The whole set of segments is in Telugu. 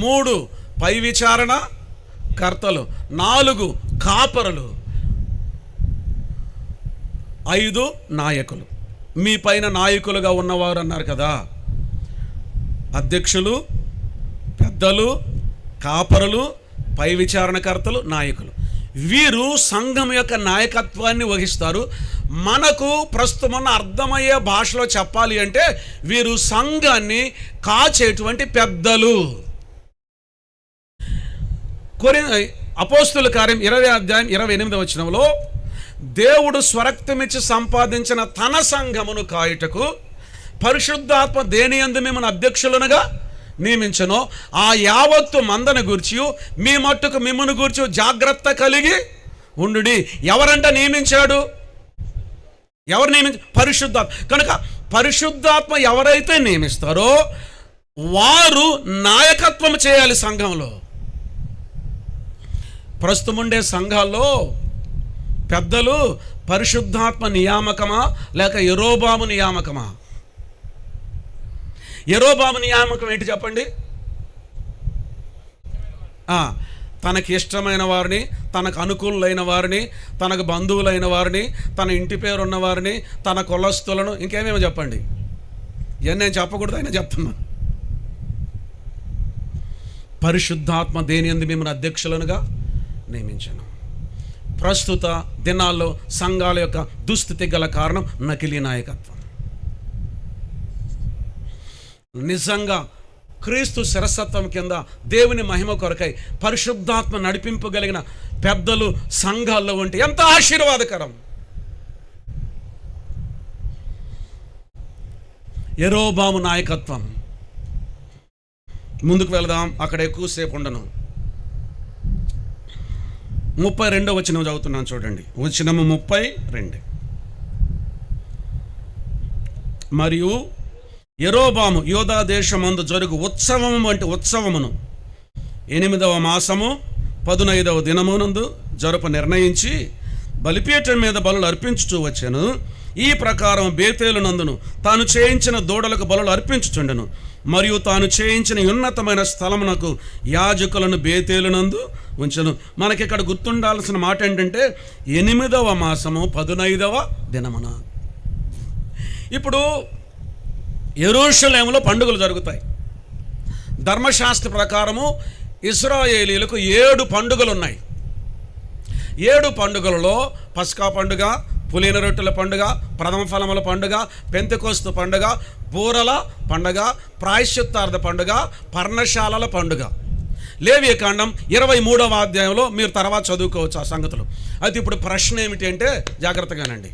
3 పై విచారణ కర్తలు, 4 కాపరులు, 5 నాయకులు. మీ పైన నాయకులుగా ఉన్నవారు అన్నారు కదా, అధ్యక్షులు, పెద్దలు, కాపరులు, పై విచారణకర్తలు, నాయకులు. వీరు సంఘం యొక్క నాయకత్వాన్ని వహిస్తారు. మనకు ప్రస్తుతం అర్థమయ్యే భాషలో చెప్పాలి అంటే వీరు సంఘాన్ని కాచేటువంటి పెద్దలు. అపోస్తుల కార్యం 20 అధ్యాయం 28వ వచనంలో, దేవుడు స్వరక్తమిచ్చి సంపాదించిన తన సంఘమును కాయుటకు పరిశుద్ధాత్మ దేనియందు మిమ్మల్ని అధ్యక్షులనుగా నియమించను, ఆ యావత్తు మందను గూర్చి మీ మట్టుకు మిమ్మల్ని గూర్చి జాగ్రత్త కలిగి ఉండుడి. ఎవరంట నియమించాడు? ఎవరు నియమించారు? పరిశుద్ధాత్మ. కనుక పరిశుద్ధాత్మ ఎవరైతే నియమిస్తారో వారు నాయకత్వం చేయాలి సంఘంలో. ప్రస్తుతం ఉండే సంఘాల్లో పెద్దలు పరిశుద్ధాత్మ నియామకమా లేక యెరోబాము నియామకమా? యెరోబాము నియామకం ఏంటి చెప్పండి? తనకి ఇష్టమైన వారిని, తనకు అనుకూలైన వారిని, తనకు బంధువులైన వారిని, తన ఇంటి పేరు ఉన్న వారిని, తన కులస్తులను, ఇంకేమేమో చెప్పండి. ఇవన్నీ నేను చెప్పకూడదు, అయినా చెప్తున్నాను. పరిశుద్ధాత్మ దేనియందు మిమ్మల్ని అధ్యక్షులనుగా నియమించను. ప్రస్తుత దినాల్లో సంఘాల యొక్క దుస్థితి గల కారణం నకిలీ నాయకత్వం. నిజంగా క్రీస్తు శిరసత్వం కింద దేవుని మహిమ కొరకై పరిశుద్ధాత్మ నడిపింపగలిగిన పెద్దలు సంఘాల్లో ఉంటే ఎంత ఆశీర్వాదకరం. యెరోబాము నాయకత్వం. ముందుకు వెళదాం, అక్కడ ఎక్కువసేపు ఉండను. 32వ వచనం చదువుతున్నాను చూడండి. వచనము 32. మరియు యెరోబాము యోధా దేశమందు జరుగు ఉత్సవము వంటి ఉత్సవమును 8వ మాసము 15వ దినమునందు జరుపు నిర్ణయించి బలిపీఠం మీద బలులు అర్పించుచూ వచ్చాను. ఈ ప్రకారం బేతేలు నందును తాను చేయించిన దూడలకు బలులు అర్పించుచుండెను. మరియు తాను చేయించిన ఉన్నతమైన స్థలమునకు యాజకులను బేతేలు నందు ఉంచెను. మనకి ఇక్కడ గుర్తుండాల్సిన మాట ఏంటంటే 8వ మాసము 15వ దినమున. ఇప్పుడు యెరూషలేములో పండుగలు జరుగుతాయి. ధర్మశాస్త్ర ప్రకారము ఇశ్రాయేలీలకు 7 పండుగలు ఉన్నాయి. 7 పండుగలలో పస్కా పండుగ, పులిన రొట్టెల పండుగ, ప్రథమ ఫలముల పండుగ, పెంతెకోస్తు పండుగ, బూరల పండుగ, ప్రాయశ్చిత్తార్థ పండుగ, పర్ణశాలల పండుగ. లేవియకాండం 23వ అధ్యాయంలో మీరు తర్వాత చదువుకోవచ్చు ఆ సంగతులు. అయితే ఇప్పుడు ప్రశ్న ఏమిటి అంటే జాగ్రత్తగానండి,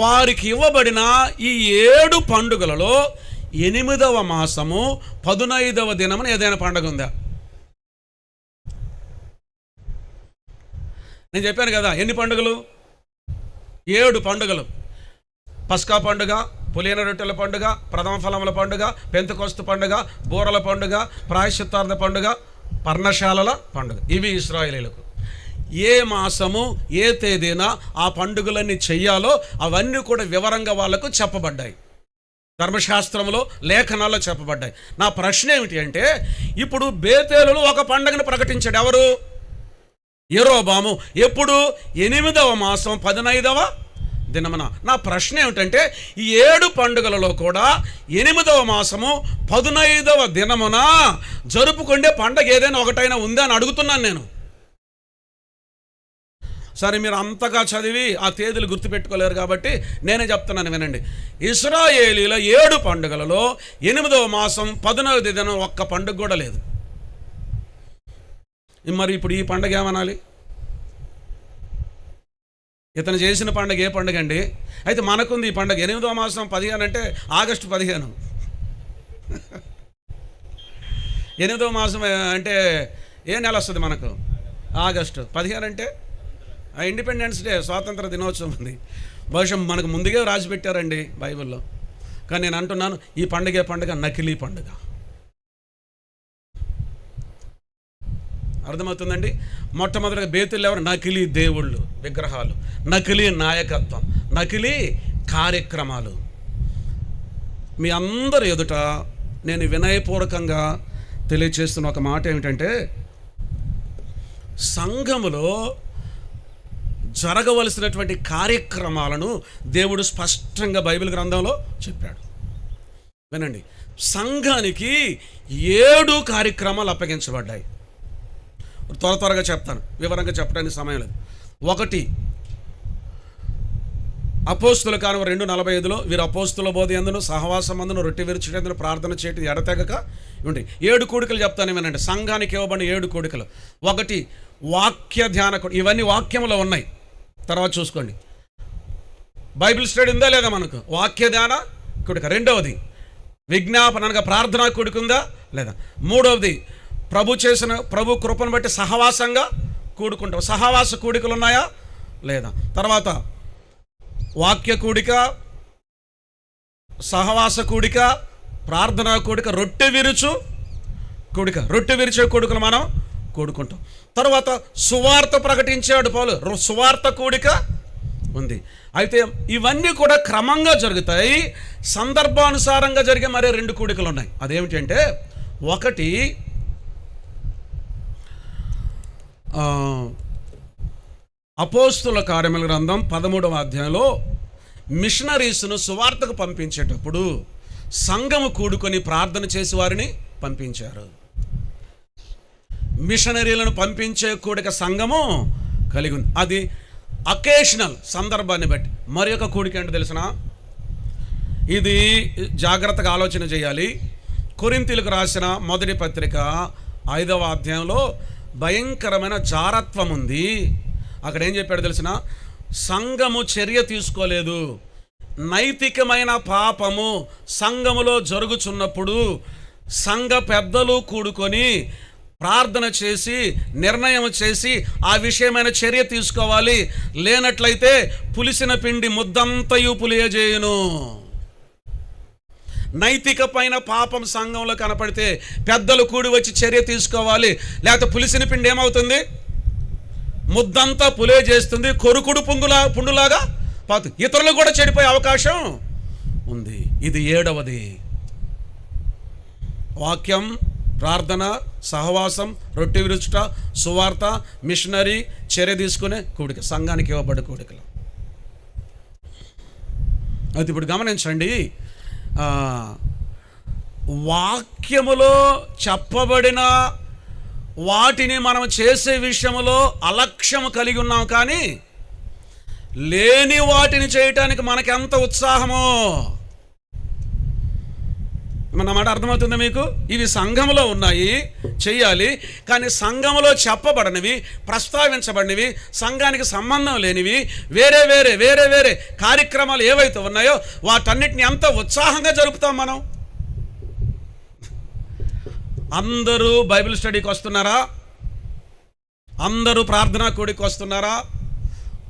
వారికి ఇవ్వబడిన ఈ 7 పండుగలలో 8వ మాసము 15వ దినమున ఏదైనా పండుగ ఉందా? నేను చెప్పాను కదా ఎన్ని పండుగలు? 7 పండుగలు. పస్కా పండుగ, పులిన రొట్టెల పండుగ, ప్రథమ ఫలముల పండుగ, పెంతెకోస్తు పండుగ, బూరల పండుగ, ప్రాయశ్చిత్తార్థ పండుగ, పర్ణశాలల పండుగ. ఇవి ఇశ్రాయేలీయులకు ఏ మాసము ఏ తేదీన ఆ పండుగలన్నీ చెయ్యాలో అవన్నీ కూడా వివరంగా వాళ్లకు చెప్పబడ్డాయి. ధర్మశాస్త్రంలో లేఖనాల్లో చెప్పబడ్డాయి. నా ప్రశ్న ఏమిటి అంటే, ఇప్పుడు బేతేలులో ఒక పండుగను ప్రకటించాడు. ఎవరు? యెరోబాము. ఎప్పుడు? 8వ మాసం 15వ దినమున. నా ప్రశ్న ఏమిటంటే, ఈ 7 పండుగలలో కూడా 8వ మాసము 15వ దినమున జరుపుకుండే పండుగ ఏదైనా ఒకటైనా ఉందా అని అడుగుతున్నాను నేను. సరే, మీరు అంతగా చదివి ఆ తేదీలు గుర్తుపెట్టుకోలేరు కాబట్టి నేనే చెప్తున్నాను వినండి. ఇశ్రాయేలీల 7 పండుగలలో 8వ మాసం 15వ దినం ఒక్క పండుగ కూడా లేదు. మరి ఇప్పుడు ఈ పండుగ ఏమనాలి? ఇతను చేసిన పండుగ ఏ పండుగ అండి? అయితే మనకుంది ఈ పండుగ 8వ మాసం 15 అంటే ఆగస్టు 15. 8వ మాసం అంటే ఏ నెల వస్తుంది మనకు? ఆగస్టు 15 అంటే ఇండిపెండెన్స్ డే, స్వాతంత్ర దినోత్సవం ఉంది. బహుశా మనకు ముందుగా రాసి పెట్టారండి బైబిల్లో. కానీ నేను అంటున్నాను, ఈ పండుగ పండుగ నకిలీ పండుగ. అర్థమవుతుందండి? మొట్టమొదటిగా బేతులు ఎవరు? నకిలీ దేవుళ్ళు, విగ్రహాలు, నకిలీ నాయకత్వం, నకిలీ కార్యక్రమాలు. మీ అందరి ఎదుట నేను వినయపూర్వకంగా తెలియచేస్తున్న ఒక మాట ఏమిటంటే, సంఘములో జరగవలసినటువంటి కార్యక్రమాలను దేవుడు స్పష్టంగా బైబిల్ గ్రంథంలో చెప్పాడు. వినండి, సంఘానికి 7 కార్యక్రమాలు అప్పగించబడ్డాయి. త్వరగా చెప్తాను, వివరంగా చెప్పడానికి సమయం లేదు. 1, అపోస్తుల కాలం 2:45 వీరు అపోస్తుల బోధ యందును సహవాసమందును రొట్టె విరుచుటందును ప్రార్థన చేయటం ఎడతెగక ఉండి 7 కూడికలు చెప్తాను వినండి. సంఘానికి ఇవ్వబడిన 7 కూడికలు. 1, వాక్య ధ్యాన. ఇవన్నీ వాక్యంలో ఉన్నాయి, తర్వాత చూసుకోండి. బైబిల్ స్టడీ ఉందా లేదా మనకు? వాక్య ధ్యాన కూడిక. 2వది విజ్ఞాపన అనగా ప్రార్థన కూడిక ఉందా లేదా? 3వది ప్రభు కృపను బట్టి సహవాసంగా కూడుకుంటాం. సహవాస కూడికలు ఉన్నాయా లేదా? తర్వాత వాక్య కూడిక, సహవాస కూడిక, ప్రార్థనా కూడిక, రొట్టె విరుచు కూడిక. రొట్టె విరిచే కూడికలు మనం కూడుకుంటాం. తర్వాత సువార్త ప్రకటించాడు పౌలు, సువార్త కూడిక ఉంది. అయితే ఇవన్నీ కూడా క్రమంగా జరుగుతాయి. సందర్భానుసారంగా జరిగే మరే 2 కూడికలు ఉన్నాయి. అదేమిటంటే, 1 అపోస్తుల కార్యముల గ్రంథం 13వ అధ్యాయంలో మిషనరీస్ను సువార్తకు పంపించేటప్పుడు సంఘము కూడుకొని ప్రార్థన చేసి వారిని పంపించారు. మిషనరీలను పంపించే కూడిక సంఘము కలిగి ఉంది. అది అకేషనల్, సందర్భాన్ని బట్టి. మరి ఒక కూడిక ఏంటో తెలిసిన, ఇది జాగ్రత్తగా ఆలోచన చేయాలి. కొరింథీయులకు రాసిన మొదటి పత్రిక 5వ అధ్యాయంలో భయంకరమైన జారత్వం ఉంది. అక్కడ ఏం చెప్పాడు తెలిసిన, సంఘము చర్య తీసుకోలేదు, నైతికమైన పాపము సంఘములో జరుగుచున్నప్పుడు సంఘ పెద్దలు కూడుకొని ప్రార్థన చేసి నిర్ణయం చేసి ఆ విషయమైన చర్య తీసుకోవాలి. లేనట్లయితే పులిసిన పిండి ముద్దంతయు పులియజేయును. నైతిక పైన పాపం సంఘంలో కనపడితే పెద్దలు కూడి వచ్చి చర్య తీసుకోవాలి. లేకపోతే పులిసిన పిండి ఏమవుతుంది? ముద్దంతా పులే చేస్తుంది, కొరుకుడు పుండులాగా పాతు, ఇతరులు కూడా చెడిపోయే అవకాశం ఉంది. ఇది 7వది. వాక్యం, ప్రార్థన, సహవాసం, రొట్టె విరుచుట, సువార్త, మిషనరీ, చర్య తీసుకునే కూడిక, సంఘానికి ఇవ్వబడ్డ కూడికలు. అయితే ఇప్పుడు గమనించండి, వాక్యములో చెప్పబడిన వాటిని మనం చేసే విషయంలో అలక్ష్యము కలిగి ఉన్నాం, కానీ లేని వాటిని చేయటానికి మనకి ఎంత ఉత్సాహమో. మన మాట అర్థమవుతుందా మీకు? ఇవి సంఘములో ఉన్నాయి, చెయ్యాలి. కానీ సంఘములో చెప్పబడినవి, ప్రస్తావించబడినవి, సంఘానికి సంబంధం లేనివి వేరే వేరే వేరే వేరే కార్యక్రమాలు ఏవైతే ఉన్నాయో వాటన్నిటిని ఎంత ఉత్సాహంగా జరుపుతాం మనం. అందరూ బైబిల్ స్టడీకి వస్తున్నారా? అందరూ ప్రార్థనా కూడికి వస్తున్నారా?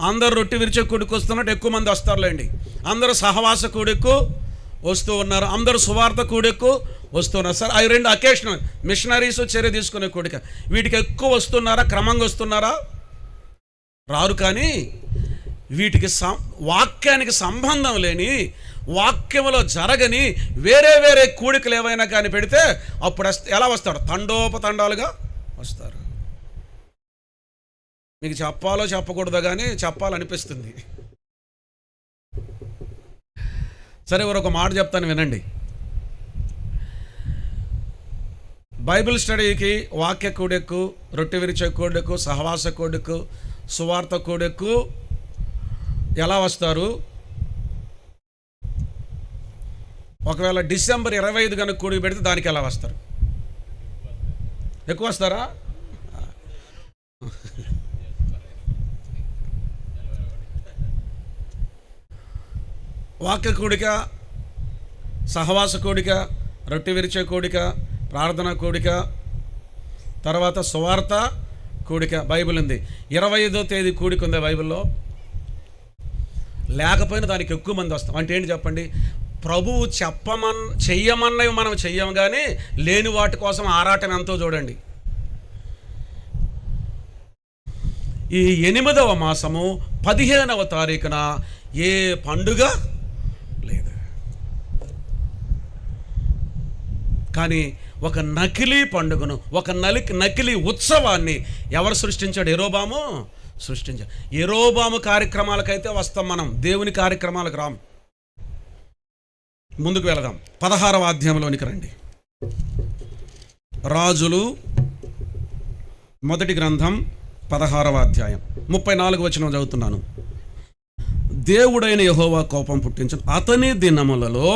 అందరూ రొట్టె విరిచే కూడికి వస్తున్నట్టు ఎక్కువ మంది వస్తారులేండి. అందరూ సహవాస కూడికు వస్తూ ఉన్నారు, అందరూ సువార్త కూడికు వస్తున్నారు. సార్, అవి 2 అకేషనల్, మిషనరీస్ చర్య తీసుకునే కూడిక. వీటికి ఎక్కువ వస్తున్నారా? క్రమంగా వస్తున్నారా? రారు. కానీ వీటికి వాక్యానికి సంబంధం లేని, వాక్యములో జరగని వేరే వేరే కూడికలు ఏవైనా కానీ పెడితే అప్పుడు ఎలా వస్తాడు? తండోపతండాలుగా వస్తారు. మీకు చెప్పాలో చెప్పకూడదో కానీ చెప్పాలనిపిస్తుంది. సరే, ఒక మాట చెప్తాను వినండి. బైబిల్ స్టడీకి వాక్య కూడెక్కు, రొట్టె విరిచే కూడెక్కు, సహవాస కూడెక్కు, సువార్త కూడెక్కు ఎలా వస్తారు? ఒకవేళ డిసెంబర్ 25 కనుక కూడికి పెడితే దానికి ఎలా వస్తారు? ఎక్కువ వస్తారా? వాక్య కూడిక, సహవాస కూడిక, రొట్టె విరిచే కూడిక, ప్రార్థన కూడిక, తర్వాత సువార్త కూడిక బైబిల్ ఉంది. 25వ తేదీ కూడిక ఉంది బైబిల్లో. లేకపోయినా దానికి ఎక్కువ మంది వస్తాం. అంటే ఏంటి చెప్పండి? ప్రభువు చెయ్యమన్నవి మనం చెయ్యం, కానీ లేని వాటి కోసం ఆరాటం ఎంతో చూడండి. ఈ 8వ మాసము 15వ తారీఖున ఏ పండుగ లేదు, కానీ ఒక నకిలీ పండుగను, ఒక నకిలీ ఉత్సవాన్ని ఎవరు సృష్టించాడు? యెరోబాము సృష్టించాడు. యెరోబాము కార్యక్రమాలకైతే వస్తాం, మనం దేవుని కార్యక్రమాలకు రాము. ముందుకు వెళదాం. 16వ అధ్యాయంలోనికి రండి. రాజులు మొదటి గ్రంథం 16వ అధ్యాయం 34వ వచనం చదువుతున్నాను. దేవుడైన యెహోవా కోపం పుట్టించను, అతని దినములలో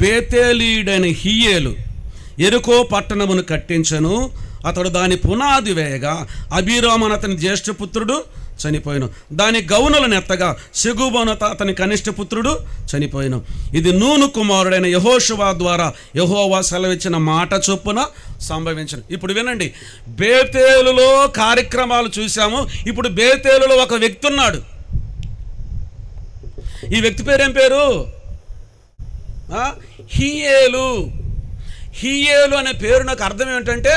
బేతేలీయుడైన హియ్యేలు యెరికో పట్టణమును కట్టించను. అతడు దాని పునాది వేయగా అబీరామను అతని జ్యేష్ఠపుత్రుడు చనిపోయిను. దాని గౌనులను ఎత్తగా సెగూబను అతని కనిష్ఠపుత్రుడు చనిపోయిను. ఇది నూను కుమారుడైన యెహోషువ ద్వారా యెహోవా సెలవిచ్చిన మాట చొప్పున సంభవించను. ఇప్పుడు వినండి, బేతేలులో కార్యక్రమాలు చూసాము. ఇప్పుడు బేతేలులో ఒక వ్యక్తి ఉన్నాడు. ఈ వ్యక్తి పేరేం పేరు? హియ్యేలు. హియ్యేలు అనే పేరు నాకు అర్థం ఏమిటంటే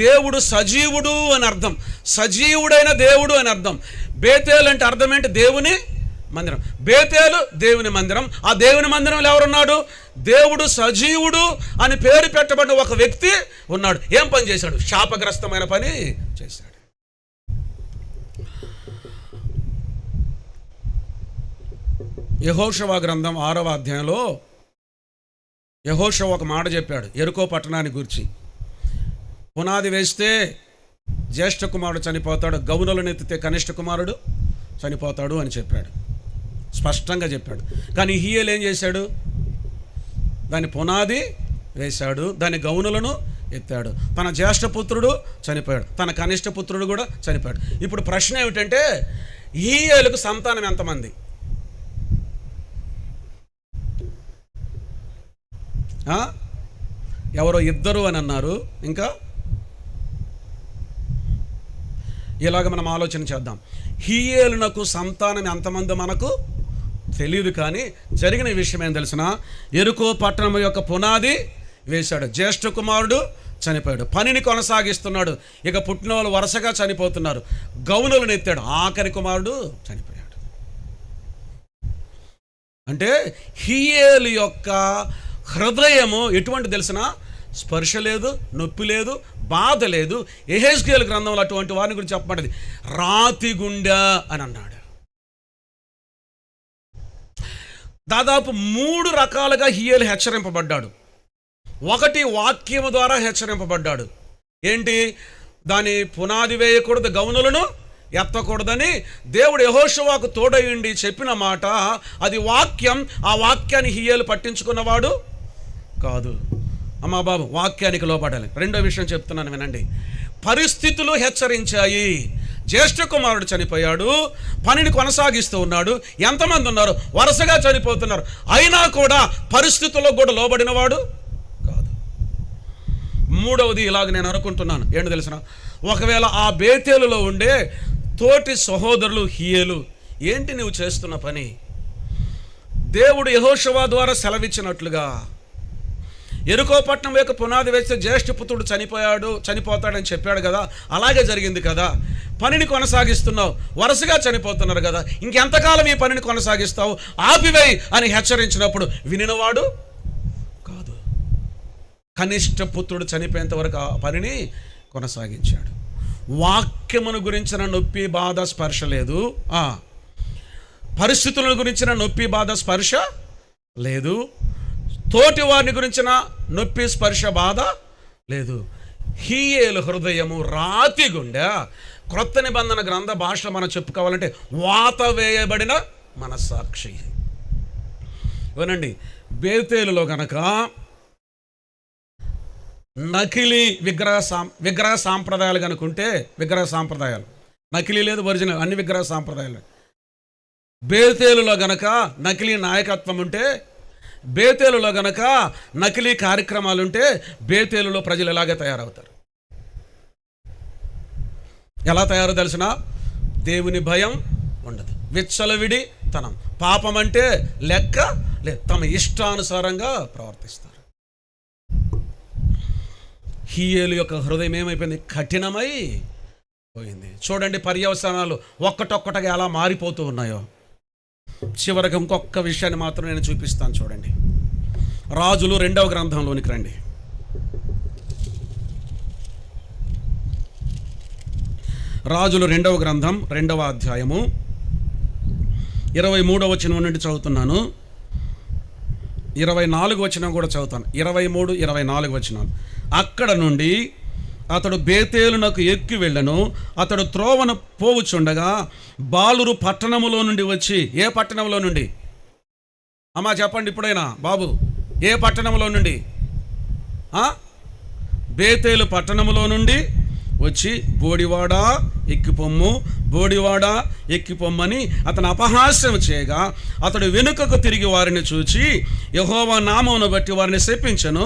దేవుడు సజీవుడు అని అర్థం, సజీవుడైన దేవుడు అని అర్థం. బేతేలు అంటే అర్థం ఏంటి? దేవుని మందిరం. బేతేలు దేవుని మందిరం. ఆ దేవుని మందిరంలో ఎవరున్నాడు? దేవుడు సజీవుడు అని పేరు పెట్టబడిన ఒక వ్యక్తి ఉన్నాడు. ఏం పని చేశాడు? శాపగ్రస్తమైన పని చేశాడు. యెహోషువ గ్రంథం 6వ అధ్యాయంలో యెహోషువ ఒక మాట చెప్పాడు యెరికో పట్టణాన్ని గురించి. పునాది వేస్తే జ్యేష్ఠ కుమారుడు చనిపోతాడు, గౌనులను ఎత్తితే కనిష్ఠ కుమారుడు చనిపోతాడు అని చెప్పాడు, స్పష్టంగా చెప్పాడు. కానీ హియ్యేలు ఏం చేశాడు? దాని పునాది వేశాడు, దాని గౌనులను ఎత్తాడు. తన జ్యేష్ఠపుత్రుడు చనిపోయాడు, తన కనిష్ఠ పుత్రుడు కూడా చనిపోయాడు. ఇప్పుడు ప్రశ్న ఏమిటంటే హియ్యేలుకు సంతానం ఎంతమంది? ఎవరో 2 అని అన్నారు. ఇంకా ఇలాగ మనం ఆలోచన చేద్దాం. హియ్యేలునకు సంతానం ఎంతమంది మనకు తెలియదు, కానీ జరిగిన విషయం ఏం తెలిసిన, యెరికో పట్టణం యొక్క పునాది వేశాడు, జ్యేష్ఠ కుమారుడు చనిపోయాడు, పనిని కొనసాగిస్తున్నాడు. ఇక పుట్టిన వాళ్ళు వరుసగా చనిపోతున్నారు. గౌనులను ఎత్తాడు, ఆఖరి కుమారుడు చనిపోయాడు. అంటే హియ్యేలు యొక్క హృదయము ఎటువంటి తెలిసిన, స్పర్శ లేదు, నొప్పి లేదు, బాధ లేదు. యెహెజ్కేలు గ్రంథంలో అటువంటి వారిని గురించి చెప్పబడింది, రాతి గుండె అని అన్నాడు. దాదాపు 3 రకాలుగా హియ్యేలు హెచ్చరింపబడ్డాడు. ఒకటి, వాక్యము ద్వారా హెచ్చరింపబడ్డాడు. ఏంటి? దాని పునాది వేయకూడదు, గౌనులను ఎత్తకూడదని దేవుడు యెహోషువకు తోడయుండి చెప్పిన మాట అది వాక్యం. ఆ వాక్యాన్ని హియ్యేలు పట్టించుకున్నవాడు కాదు. అమ్మా బాబు, వాక్యానికి లోపడాలి. రెండో విషయం చెప్తున్నాను వినండి. పరిస్థితులు హెచ్చరించాయి. జ్యేష్ఠ కుమారుడు చనిపోయాడు, పనిని కొనసాగిస్తూ ఉన్నాడు. ఎంతమంది ఉన్నారు? వరుసగా చనిపోతున్నారు. అయినా కూడా పరిస్థితుల్లో కూడా లోబడినవాడు కాదు. మూడవది ఇలాగ నేను అనుకుంటున్నాను, ఏంటి తెలిసిన, ఒకవేళ ఆ బేతేలులో ఉండే తోటి సహోదరులు హియ్యేలు, ఏంటి నువ్వు చేస్తున్న పని? దేవుడు యెహోషువ ద్వారా సెలవిచ్చినట్లుగా యెరికో పట్టణం యొక్క పునాది వేస్తే జ్యేష్ఠపుత్రుడు చనిపోతాడని చెప్పాడు కదా, అలాగే జరిగింది కదా. పనిని కొనసాగిస్తున్నావు, వరుసగా చనిపోతున్నారు కదా, ఇంకెంతకాలం ఈ పనిని కొనసాగిస్తావు? ఆపివేయి అని హెచ్చరించినప్పుడు వినినవాడు కాదు. కనిష్ఠ పుత్రుడు చనిపోయేంత వరకు ఆ పనిని కొనసాగించాడు. వాక్యమును గురించిన నొప్పి, బాధ, స్పర్శ లేదు. పరిస్థితుల గురించిన నొప్పి, బాధ, స్పర్శ లేదు. తోటి వారిని గురించిన నొప్పి, స్పర్శ, బాధ లేదు. హియ్యేలు హృదయము రాతి గుండె. క్రొత్త నిబంధన గ్రంథ భాషలో మనం చెప్పుకోవాలంటే వాత వేయబడిన మనస్సాక్షి. వినండి, బేతేలులో గనక నకిలీ విగ్రహ సాంప్రదాయాలు కనుకుంటే, విగ్రహ సాంప్రదాయాలు, నకిలీ లేదు, ఒరిజినల్, అన్ని విగ్రహ సాంప్రదాయాలు. బేతేలులో గనక నకిలీ నాయకత్వం ఉంటే, బేతేలులో గనక నకిలీ కార్యక్రమాలుంటే, బేతేలులో ప్రజలు ఎలాగే తయారవుతారు? ఎలా తయారు తెలిసిన? దేవుని భయం ఉండదు, విచ్చలవిడి తనం, పాపం అంటే లెక్క లేదు, తమ ఇష్టానుసారంగా ప్రవర్తిస్తారు. హియ్యేలు యొక్క హృదయం ఏమైపోయింది? కఠినమై పోయింది. చూడండి పర్యవసానాలు ఒక్కటొక్కటగా ఎలా మారిపోతూ ఉన్నాయో. చివరికి ఇంకొక విషయాన్ని మాత్రం నేను చూపిస్తాను. చూడండి, రాజులు 2వ గ్రంథంలోనికి రండి. రాజులు 2వ గ్రంథం 2వ అధ్యాయము 23వ వచనం నుండి చదువుతున్నాను. 24 వచనం కూడా చదువుతాను. 23, 24 వచనాలు. అక్కడ నుండి అతడు బేతేలునకు ఎక్కి వెళ్ళను. అతడు త్రోవన పోవుచుండగా బాలురు పట్టణములో నుండి వచ్చి, ఏ పట్టణంలో నుండి అమ్మా చెప్పండి ఇప్పుడైనా బాబు, ఏ పట్టణంలో నుండి? బేతేలు పట్టణములో నుండి వచ్చి, బోడివాడా ఎక్కిపొమ్ము, బోడివాడా ఎక్కిపొమ్మని అతను అపహాస్యం చేయగా, అతడు వెనుకకు తిరిగి వారిని చూచి యెహోవా నామమును బట్టి వారిని శపించెను.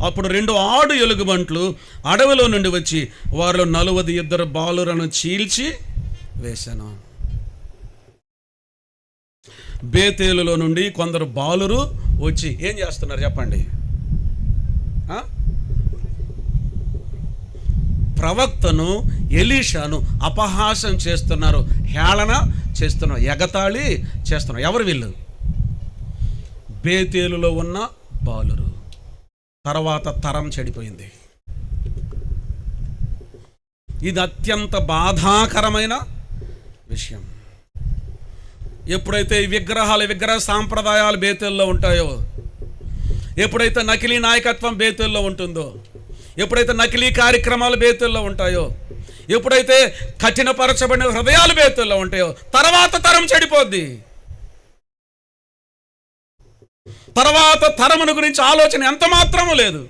అప్పుడు 2 ఆడు ఎలుగుబంట్లు అడవిలో నుండి వచ్చి వారిలో 42 బాలురను చీల్చి వేశాను. బేతేలులో నుండి కొందరు బాలురు వచ్చి ఏం చేస్తున్నారు చెప్పండి? ప్రవక్తను ఎలీషాను అపహాసం చేస్తున్నారు, హేళన చేస్తున్నారు, ఎగతాళి చేస్తున్నారు. ఎవరు వీళ్ళు? బేతేలులో ఉన్న బాలురు. తర్వాత తరం చెడిపోయింది. ఇది అత్యంత బాధాకరమైన విషయం. ఎప్పుడైతే విగ్రహ సాంప్రదాయాలు బేతేల్లో ఉంటాయో, ఎప్పుడైతే నకిలీ నాయకత్వం బేతేల్లో ఉంటుందో, ఎప్పుడైతే నకిలీ కార్యక్రమాలు బేతేల్లో ఉంటాయో, ఎప్పుడైతే కఠినపరచబడిన హృదయాలు బేతేల్లో ఉంటాయో, తర్వాత తరం చెడిపోద్ది. తర్వాత తరమును గురించి ఆలోచన ఎంత మాత్రమూ లేదు.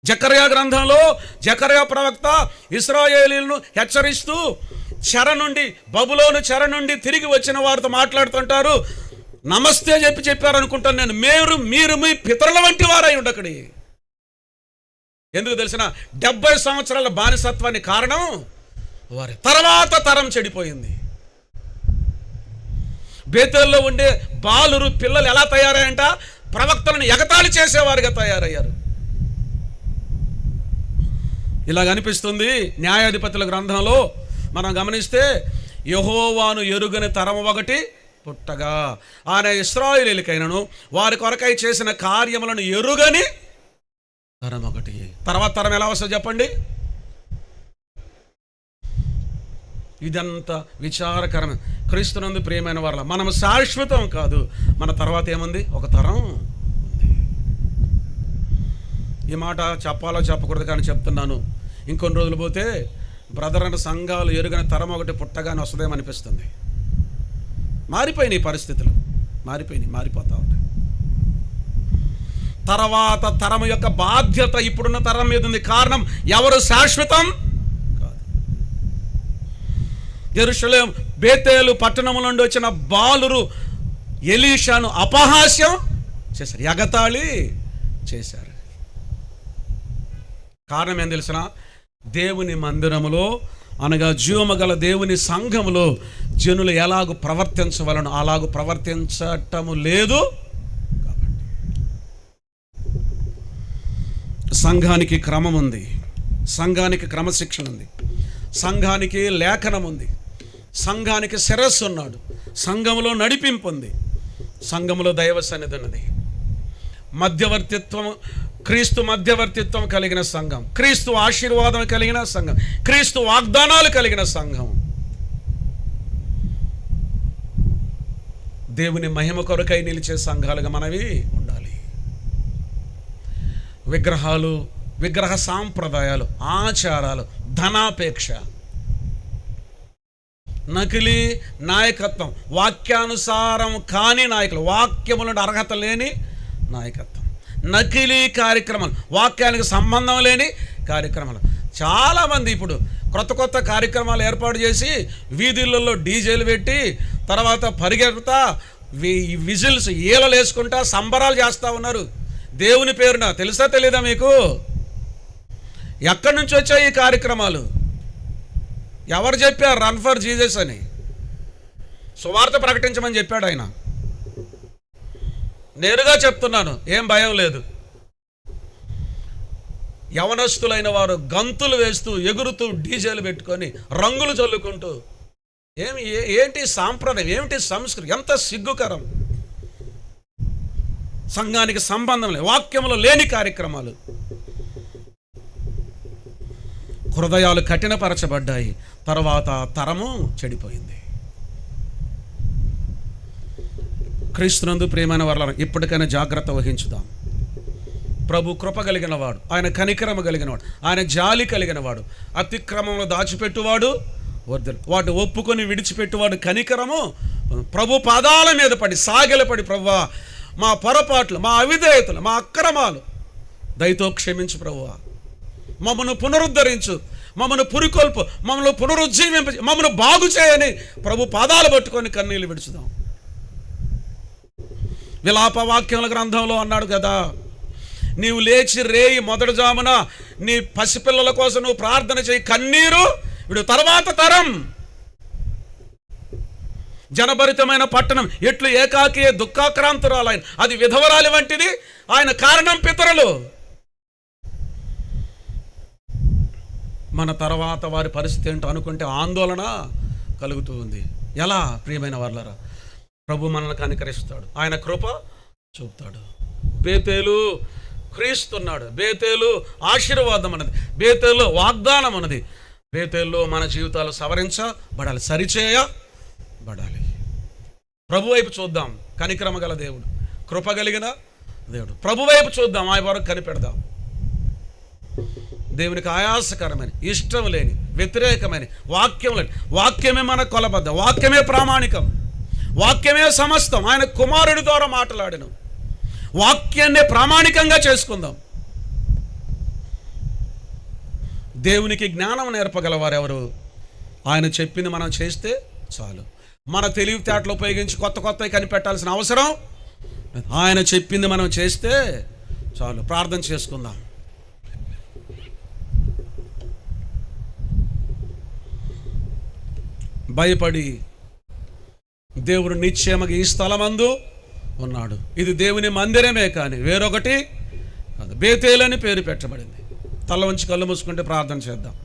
జకర్యా గ్రంథంలో జకర్యా ప్రవక్త ఇశ్రాయేలీయులను హెచ్చరిస్తూ బబులోను చెర నుండి తిరిగి వచ్చిన వారితో మాట్లాడుతుంటారు. నమస్తే చెప్పారు అనుకుంటాను నేను. మీరు మీ పితరుల వంటి వారై ఉండకడి. ఎందుకు తెలిసిన? 70 సంవత్సరాల బానిసత్వానికి కారణం వారి. తర్వాత తరం చెడిపోయింది. బేతేల్లో ఉండే బాలురు పిల్లలు ఎలా తయారయ్యంట? ప్రవక్తలను ఎగతాళి చేసేవారుగా తయారయ్యారు. ఇలాగ అనిపిస్తుంది. న్యాయాధిపతుల గ్రంథంలో మనం గమనిస్తే, యెహోవాను ఎరుగని తరం ఒకటి పుట్టగా, ఆయన ఇశ్రాయేలీయులకైనను వారి కొరకై చేసిన కార్యములను ఎరుగని తరం ఒకటి. తర్వాత తరం ఎలా వస్తుంది చెప్పండి? ఇదంతా విచారకరమైన. క్రీస్తునందు ప్రియమైన వాళ్ళ మనం శాశ్వతం కాదు. మన తర్వాత ఏముంది? ఒక తరం ఉంది. ఈ మాట చెప్పాలో చెప్పకూడదు కానీ చెప్తున్నాను. ఇంకొన్ని రోజులు పోతే బ్రదర్ అన్న సంఘాలు ఎరుగని తరం ఒకటి పుట్టగానే వస్తుందేమో అనిపిస్తుంది. మారిపోయినాయి పరిస్థితులు, మారిపోతూ ఉంటాయి. తర్వాత తరం యొక్క బాధ్యత ఇప్పుడున్న తరం మీద ఉంది. కారణం, ఎవరు శాశ్వతం కాదు. యెరూషలేం బేతేలు పట్టణం నుండి వచ్చిన బాలురు ఎలీషాను అపహాస్యం చేశారు, ఎగతాళి చేశారు. కారణం ఏం తెలిసిన? దేవుని మందిరములో అనగా జీవమగల దేవుని సంఘములో జనులు ఎలాగూ ప్రవర్తించవలను అలాగూ ప్రవర్తించటము లేదు. కాబట్టి సంఘానికి క్రమం ఉంది, సంఘానికి క్రమశిక్షణ ఉంది, సంఘానికి లేఖనం ఉంది, సంఘానికి శిరస్సు ఉన్నాడు, సంఘములో నడిపింపు ఉంది, సంఘములో దైవ సన్నిధి ఉన్నది. మధ్యవర్తిత్వం, క్రీస్తు మధ్యవర్తిత్వం కలిగిన సంఘం, క్రీస్తు ఆశీర్వాదం కలిగిన సంఘం, క్రీస్తు వాగ్దానాలు కలిగిన సంఘం. దేవుని మహిమ కొరకై నిలిచే సంఘాలుగా మనవి ఉండాలి. విగ్రహాలు, విగ్రహ సాంప్రదాయాలు, ఆచారాలు, ధనాపేక్ష, నకిలీ నాయకత్వం, వాక్యానుసారం కాని నాయకులు, వాక్యముల అర్హత లేని నాయకత్వం, నకిలీ కార్యక్రమాలు, వాక్యానికి సంబంధం లేని కార్యక్రమాలు. చాలామంది ఇప్పుడు కొత్త కార్యక్రమాలు ఏర్పాటు చేసి వీధులలో డీజేలు పెట్టి తర్వాత పరిగెడతా విజిల్స్ ఈలలు వేసుకుంటా సంబరాలు చేస్తూ ఉన్నారు. దేవుని పేరున. తెలుసా తెలీదా మీకు? ఎక్కడి నుంచి వచ్చాయి ఈ కార్యక్రమాలు? ఎవరు చెప్పారు? రన్ ఫర్ జీసస్ అని సువార్త ప్రకటించమని చెప్పాడు ఆయన. నేరుగా చెప్తున్నాను, ఏం భయం లేదు. యవనస్తులైన వారు గంతులు వేస్తూ ఎగురుతూ డీజేలు పెట్టుకొని రంగులు చల్లుకుంటూ ఏంటి సాంప్రదాయం, ఏమిటి సంస్కృతి? ఎంత సిగ్గుకరం. సంఘానికి సంబంధం లేదు, వాక్యంలో లేని కార్యక్రమాలు. హృదయాలు కఠినపరచబడ్డాయి. తర్వాత తరము చెడిపోయింది. క్రీస్తునందు ప్రియమైన వారలారా, ఇప్పటికైనా జాగ్రత్త వహించుదాం. ప్రభు కృప కలిగిన వాడు, ఆయన కనికరమ కలిగిన వాడు, ఆయన జాలి కలిగిన వాడు, అతిక్రమంలో దాచిపెట్టువాడు వర్ధలు, వాటి ఒప్పుకొని విడిచిపెట్టువాడు కనికరము. ప్రభు పాదాల మీద పడి సాగిలపడి, ప్రభువా మా పొరపాట్లు, మా అవిధేయతలు, మా అక్రమాలు దయతో క్షమించు ప్రభువా, మమ్మను పునరుద్ధరించు, మమ్మను పురికొల్పు, మమ్మల్ని పునరుజ్జీవింప, మమ్మను బాగు చేయని ప్రభు పాదాలు పట్టుకొని కన్నీళ్ళు విడుచుదాం. విలాప వాక్యముల గ్రంథంలో అన్నాడు కదా, నీవు లేచి రేయి మొదటి జామున నీ పసిపిల్లల కోసం నువ్వు ప్రార్థన చేయి, కన్నీరు విడు. తర్వాత తరం జనభరితమైన పట్టణం ఎట్లు ఏకాకి దుఃఖాక్రాంతురాలైన, అది విధవరాలి వంటిది, ఆయన కారణం పితరులు. మన తర్వాత వారి పరిస్థితి ఏంటో అనుకుంటే ఆందోళన కలుగుతూ ఉంది. ఎలా ప్రియమైన వాళ్ళరా? ప్రభు మనల్ని కనికరిస్తాడు, ఆయన కృప చూపుతాడు. బేతేలు క్రీస్తున్నాడు, బేతేలు ఆశీర్వాదం అన్నది, బేతేలు వాగ్దానం అన్నది. బేతేల్లో మన జీవితాలు సవరించబడాలి, సరిచేయబడాలి. ప్రభు వైపు చూద్దాం, కనికరమ గల దేవుడు, కృప కలిగిన దేవుడు. ప్రభు వైపు చూద్దాం, ఆయన వరకు కనిపెడదాం. దేవునికి ఆయాసకరమైన, ఇష్టం లేని, వ్యతిరేకమైన వాక్యం లేని, వాక్యమే మన కొలబద్ద, వాక్యమే ప్రామాణికం, వాక్యమే సమస్తం. ఆయన కుమారుడి ద్వారా మాట్లాడిన వాక్యాన్నే ప్రామాణికంగా చేసుకుందాం. దేవునికి జ్ఞానం నేర్పగలవారెవరు? ఆయన చెప్పింది మనం చేస్తే చాలు. మన తెలివితేటలు ఉపయోగించి కొత్త కొత్తవి కనిపెట్టాల్సిన అవసరం, ఆయన చెప్పింది మనం చేస్తే చాలు. ప్రార్థన చేసుకుందాం. భయపడి దేవుడు నిశ్చయముగా ఈ స్థలమందు ఉన్నాడు. ఇది దేవుని మందిరమే కానీ వేరొకటి కాదు. బేతేలని పేరు పెట్టబడింది. తల వంచి కళ్ళు మూసుకుంటే ప్రార్థన చేద్దాం.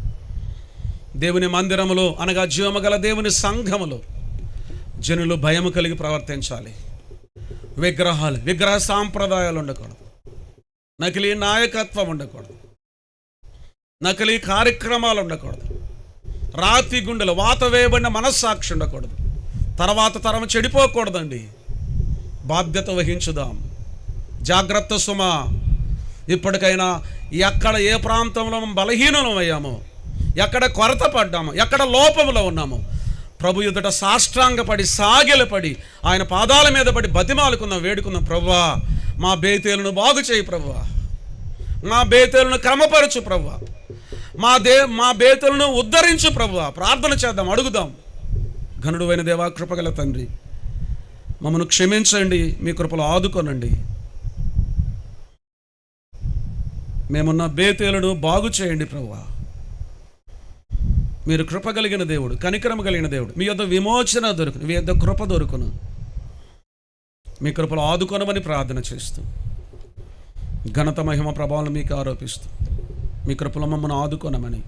దేవుని మందిరములో అనగా జీవమగల దేవుని సంఘములో జనులు భయము కలిగి ప్రవర్తించాలి. విగ్రహ సాంప్రదాయాలు ఉండకూడదు, నకిలీ నాయకత్వం ఉండకూడదు, నకిలీ కార్యక్రమాలు ఉండకూడదు, రాతి గుండెలు వాత వేయబడిన మనస్సాక్షి ఉండకూడదు. తర్వాత తరం చెడిపోకూడదండి. బాధ్యత వహించుదాం. జాగ్రత్త సుమా. ఇప్పటికైనా ఎక్కడ ఏ ప్రాంతంలో బలహీనం అయ్యామో, ఎక్కడ కొరత పడ్డామో, ఎక్కడ లోపంలో ఉన్నామో ప్రభు ఎదుట సాష్టాంగపడి సాగిలపడి ఆయన పాదాల మీద పడి బతిమాలుకుందాం, వేడుకుందాం. ప్రభువా మా బేతేలను బాగు చేయి ప్రభువా, మా బేతేలను క్రమపరచు ప్రభువా, మా బేతేలను ఉద్ధరించు ప్రభువా. ప్రార్థన చేద్దాం, అడుగుదాం. ఘనుడు అయిన దేవా, కృపగల తండ్రి, మమ్మను క్షమించండి, మీ కృపలో ఆదుకోనండి. మేమున్న బేతేలను బాగు చేయండి ప్రభువా. మీరు కృప కలిగిన దేవుడు, కనికరమ కలిగిన దేవుడు. మీ యొద్ద విమోచన దొరుకును, మీ యొద్ద కృప దొరుకును. మీ కృపలో ఆదుకొనమని ప్రార్థన చేస్తూ, ఘనత మహిమ ప్రభావం మీకు ఆరోపిస్తూ, మీ కృపలో మమ్మల్ని ఆదుకొనమని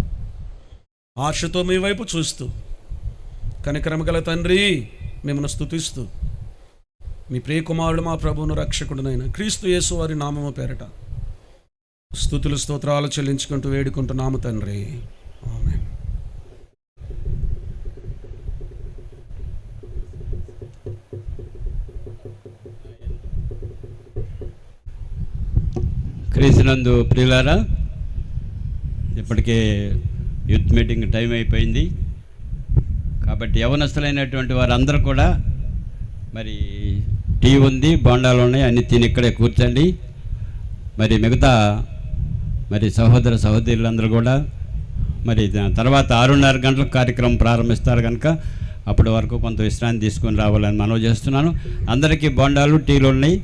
ఆశతో మీ వైపు చూస్తూ, కనికరమ గల తండ్రి మిమ్మల్ని స్తుతిస్తూ, మీ ప్రియకుమారుడు మా ప్రభువును రక్షకుడునైన క్రీస్తు యేసు వారి నామము పేరట స్తుతులు స్తోత్రాలు చెల్లించుకుంటూ వేడుకుంటున్నాము తండ్రి. ఆమేన్. క్రీస్తునందు ప్రియులారా, ఇప్పటికే యూత్ మీటింగ్ టైం అయిపోయింది కాబట్టి యవనస్తులైనటువంటి వారందరూ కూడా మరి టీ ఉంది, బోండాలు ఉన్నాయి, అన్ని తిని ఇక్కడే కూర్చోండి. మరి మిగతా మరి సహోదర సహోదరులందరూ కూడా మరి తర్వాత 6:30 గంటలకు కార్యక్రమం ప్రారంభిస్తారు కనుక అప్పటి వరకు కొంత విశ్రాంతి తీసుకొని రావాలని మనవి చేస్తున్నాను. అందరికీ బోండాలు, టీలు ఉన్నాయి,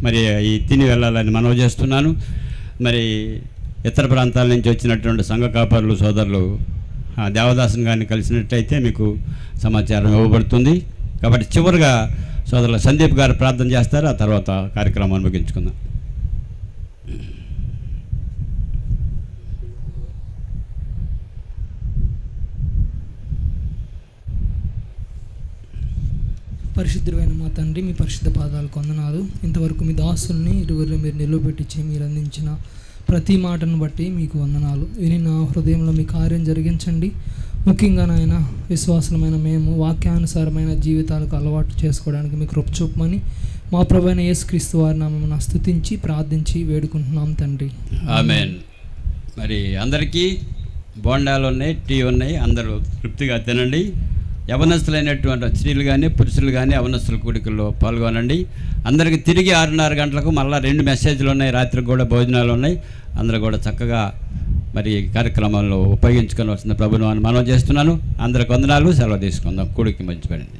మరి ఈ తిని వెళ్ళాలని మనవి చేస్తున్నాను. మరి ఇతర ప్రాంతాల నుంచి వచ్చినటువంటి సంఘ కాపరులు సోదరులు దేవదాసుని గారిని కలిసినట్టయితే మీకు సమాచారం ఇవ్వబడుతుంది. కాబట్టి చివరిగా సోదరుల సందీప్ గారు ప్రార్థన చేస్తారు, ఆ తర్వాత కార్యక్రమాన్ని ముగించుకుందాం. పరిశుద్ధుడైన మా తండ్రి, మీ పరిశుద్ధ పాదాలకు వందనాలు. ఇంతవరకు మీ దాసుల్ని ఇరువురు మీరు నిలవబెట్టించి మీరు అందించిన ప్రతి మాటను బట్టి మీకు వందనాలు. విని నా హృదయంలో మీ కార్యం జరిగించండి. ముఖ్యంగా నాయన విశ్వాసమైన మేము వాక్యానుసారమైన జీవితాలకు అలవాటు చేసుకోవడానికి మీ కృప చూపమని మా ప్రభువైన యేసుక్రీస్తు వారి నామమున స్తుతించి ప్రార్థించి వేడుకుంటున్నాం తండ్రి. ఆమేన్. మరి అందరికీ బోండాలు ఉన్నాయి, టీ ఉన్నాయి, అందరూ తృప్తిగా తినండి. యవనస్తులైనటువంటి స్త్రీలు కానీ పురుషులు కానీ యవనస్తుల కూడికల్లో పాల్గొనండి. అందరికీ తిరిగి 6:30 గంటలకు మళ్ళీ 2 మెసేజ్లు ఉన్నాయి, రాత్రికి కూడా భోజనాలు ఉన్నాయి. అందరూ కూడా చక్కగా మరి కార్యక్రమాల్లో ఉపయోగించుకొని వస్తున్న ప్రభుని మనం చేస్తున్నాను. అందరికి వందనాలు. సెలవు తీసుకుందాం. కూడికి మంచి పడింది.